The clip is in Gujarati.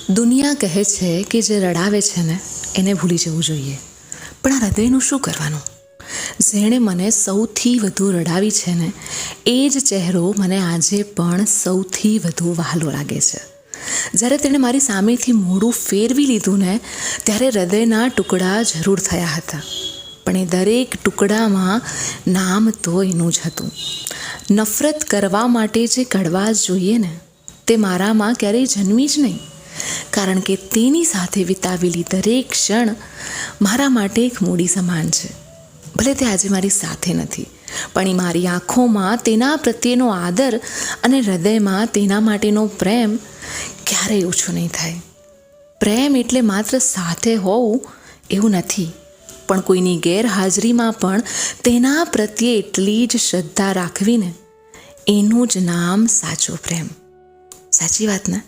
દુનિયા કહે છે કે જે રડાવે છે ને એને ભૂલી જવું જોઈએ, પણ આ હૃદયનું શું કરવાનું? જેણે મને સૌથી વધુ રડાવી છે ને એ જ ચહેરો મને આજે પણ સૌથી વધુ વહાલો લાગે છે. જ્યારે તેણે મારી સામેથી મોઢું ફેરવી લીધું ને ત્યારે હૃદયના ટુકડા જરૂર થયા હતા, પણ એ દરેક ટુકડામાં નામ તો એનું જ હતું. નફરત કરવા માટે જે કડવાશ જોઈએ ને તે મારામાં ક્યારેય જન્મી જ નહીં, કારણ કે તેની સાથે વિતાવેલી દરેક ક્ષણ મારા માટે એક મૂડી સમાન છે. ભલે તે આજે મારી સાથે નથી, પણ એ મારી આંખોમાં તેના પ્રત્યેનો આદર અને હૃદયમાં તેના માટેનો પ્રેમ ક્યારેય ઓછો નહીં થાય. પ્રેમ એટલે માત્ર સાથે હોવું એવું નથી, પણ કોઈની ગેરહાજરીમાં પણ તેના પ્રત્યે એટલી જ શ્રદ્ધા રાખવીને એનું જ નામ સાચો પ્રેમ. સાચી વાત ને?